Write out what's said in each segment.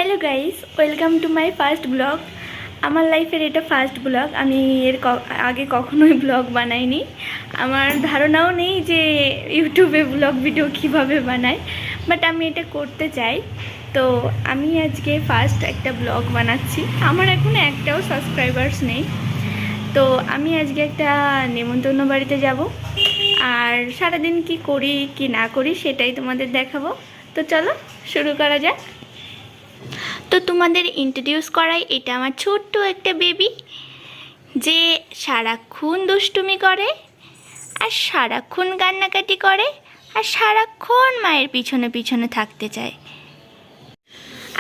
Hello guys, welcome to my first blog. আমার লাইফের এটা ফার্স্ট ব্লগ। আমি এর আগে কখনোই ব্লগ বানাইনি। আমার ধারণাও নেই যে ইউটিউবে ব্লগ ভিডিও কিভাবে বানায়, বাট আমি এটা করতে চাই। তো আমি আজকে ফার্স্ট একটা ব্লগ বানাচ্ছি। আমার এখনও একটাও সাবস্ক্রাইবার্স নেই। তো আমি আজকে একটা নেমন্তন্ন বাড়িতে যাব, আর সারাদিন কি করি কি না করি সেটাই তোমাদের দেখাবো। তো চলো শুরু করা যাক। তো তোমাদের ইন্ট্রোডিউস করাই, এটা আমার ছোট্ট একটা বেবি যে সারাক্ষণ দুষ্টুমি করে, আর সারাক্ষণ কান্নাকাটি করে, আর সারাক্ষণ মায়ের পিছনে পিছনে থাকতে চায়।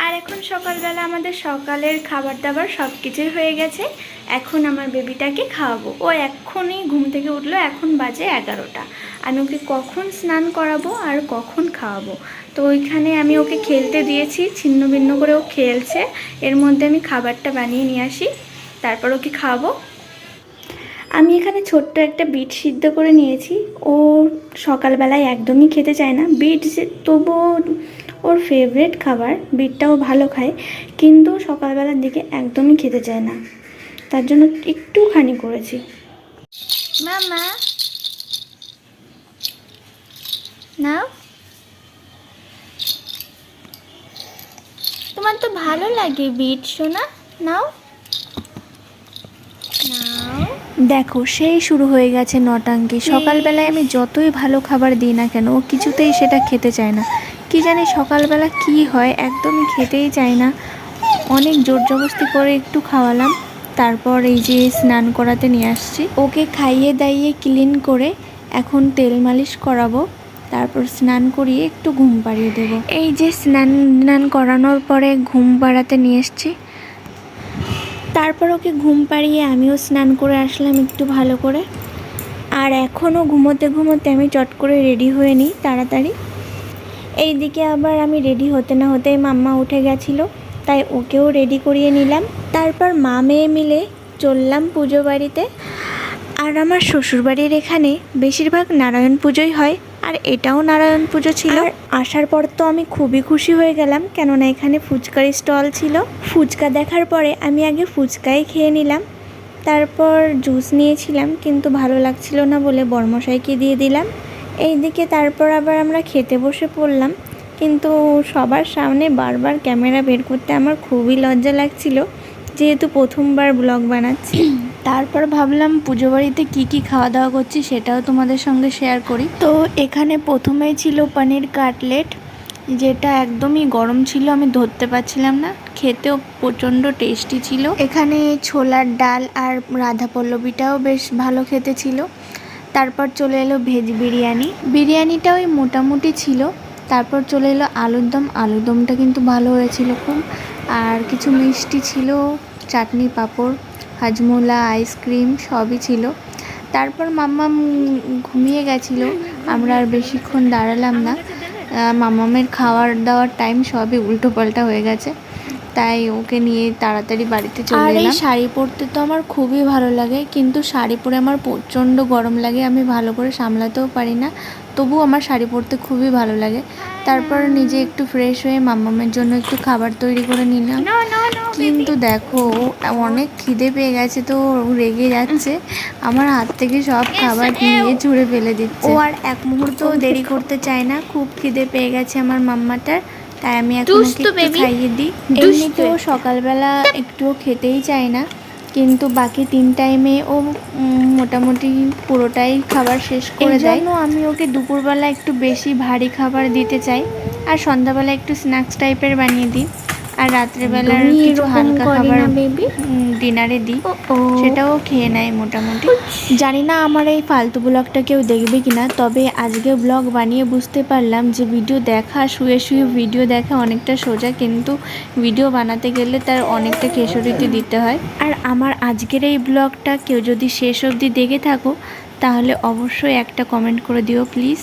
আর এখন সকালবেলা আমাদের সকালের খাবার দাবার সব কিছুই হয়ে গেছে। এখন আমার বেবিটাকে খাওয়াবো। ও এক্ষুনি ঘুম থেকে উঠলো, এখন বাজে 11টা। আমি ওকে কখন স্নান করাবো আর কখন খাওয়াবো, তো ওইখানে আমি ওকে খেলতে দিয়েছি। ছিন্ন ভিন্ন করে ও খেলছে, এর মধ্যে আমি খাবারটা বানিয়ে নিয়ে আসি, তারপর ওকে খাওয়াবো। আমি এখানে ছোট্ট একটা বিট সিদ্ধ করে নিয়েছি। ও সকালবেলায় একদমই খেতে চায় না বিট, তবুও ওর ফেভারিট খাবার। বিটটাও ভালো খায়, কিন্তু সকালবেলার দিকে একদমই খেতে চায় না, তার জন্য একটুখানি করেছি। মামা নাও, তোমার তো ভালো লাগে বিট সোনা, নাও নাও। দেখো সেই শুরু হয়ে গেছে নটাঙ্কি। সকালবেলায় আমি যতই ভালো খাবার দিই না কেন, ও কিছুতেই সেটা খেতে চায় না। কি জানি সকালবেলা কি হয়, একদমই খেতেই চায় না। অনেক জোর জবরদস্তি করে একটু খাওয়ালাম, তারপর এই যে স্নান করাতে নিয়ে আসছি। ওকে খাইয়ে দাইয়ে ক্লিন করে এখন তেল মালিশ করাবো, তারপর স্নান করিয়ে একটু ঘুম পাড়িয়ে দেবো। এই যে স্নান করানোর পরে ঘুম পাড়াতে নিয়ে এসছি, তারপর ওকে ঘুম পাড়িয়ে আমিও স্নান করে আসলাম একটু ভালো করে। আর এখনও ঘুমোতে ঘুমোতে আমি চট করে রেডি হয়ে নিই তাড়াতাড়ি। এইদিকে আবার আমি রেডি হতে না হতেই মাম্মা উঠে গেছিলো, তাই ওকেও রেডি করিয়ে নিলাম। তারপর মা মেয়ে মিলে চললাম পুজো বাড়িতে। আর আমার শ্বশুরবাড়ির এখানে বেশিরভাগ নারায়ণ পুজোই হয়, আর এটাও নারায়ণ পুজো ছিল। আর আসার পর তো আমি খুবই খুশি হয়ে গেলাম, কেননা এখানে ফুচকার স্টল ছিল। ফুচকা দেখার পরে আমি আগে ফুচকাই খেয়ে নিলাম, তারপর জুস নিয়েছিলাম, কিন্তু ভালো লাগছিল না বলে বড়মশাইকে দিয়ে দিলাম। এইদিকে তারপর আবার আমরা খেতে বসে পড়লাম, কিন্তু সবার সামনে বারবার ক্যামেরা বের করতে আমার খুবই লজ্জা লাগছিল, যেহেতু প্রথমবার ব্লগ বানাচ্ছি। তারপর ভাবলাম পুজো বাড়িতে কী কী খাওয়া দাওয়া করছি সেটাও তোমাদের সঙ্গে শেয়ার করি। তো এখানে প্রথমেই ছিল পনির কাটলেট, যেটা একদমই গরম ছিল, আমি ধরতে পারছিলাম না। খেতেও প্রচণ্ড টেস্টি ছিল। এখানে ছোলার ডাল আর রাধা পল্লবীটাও বেশ ভালো খেতে ছিল। তারপর চলে এলো ভেজ বিরিয়ানি, বিরিয়ানিটা ওই মোটামুটি ছিল। তারপর চলে এলো আলুর দম, আলুর দমটা কিন্তু ভালো হয়েছিল খুব। আর কিছু মিষ্টি ছিল, চাটনি পাঁপড়, হাজমোলা, আইসক্রিম সবই ছিল। তারপর মাম্মা ঘুমিয়ে গেছিলো, আমরা আর বেশিক্ষণ দাঁড়ালাম না। মাম্মামের খাওয়ার দাওয়ার টাইম সবই উল্টো পাল্টা হয়ে গেছে, তাই ওকে নিয়ে তাড়াতাড়ি বাড়িতে চলে এলাম। আর এই শাড়ি পরতে তো আমার খুবই ভালো লাগে, কিন্তু শাড়ি পরে আমার প্রচণ্ড গরম লাগে, আমি ভালো করে সামলাতেও পারি না, তবু আমার শাড়ি পরতে খুবই ভালো লাগে। তারপর নিজে একটু ফ্রেশ হয়ে মাম্মামের জন্য একটু খাবার তৈরি করে নিলাম। কিন্তু দেখো অনেক খিদে পেয়ে গেছে, তো রেগে যাচ্ছে, আমার হাত থেকে সব খাবার নিয়ে ছুঁড়ে ফেলে দিচ্ছে। ও আর এক মুহূর্ত দেরি করতে চায় না, খুব খিদে পেয়ে গেছে আমার মাম্মাটার, তাই আমি এখন একটু খাইয়ে দিই। এমনিতেও সকালবেলা একটুও খেতেই চায় না, কিন্তু বাকি 3 টাইমে ও মোটামুটি পুরোটাই খাবার শেষ করে দেয়। আমি ওকে দুপুরবেলা একটু বেশি ভারী খাবার দিতে চাই, আর সন্ধ্যাবেলা একটু স্ন্যাক্স টাইপের বানিয়ে দিই, আর রাত্রেবেলার কিছু হালকা খাবার ডিনারে দিই, সেটাও খেয়ে নেয় মোটামুটি। জানি না আমার এই ফালতু ব্লগটা কেউ দেখবে কিনা, তবে আজকে ব্লগ বানিয়ে বুঝতে পারলাম যে ভিডিও দেখা, শুয়ে শুয়ে ভিডিও দেখা অনেকটা সোজা, কিন্তু ভিডিও বানাতে গেলে তার অনেকটা খেসারতি দিতে হয়। আর আমার আজকের এই ব্লগটা কেউ যদি শেষ অবধি দেখে থাকো, তাহলে অবশ্যই একটা কমেন্ট করে দিও প্লিজ।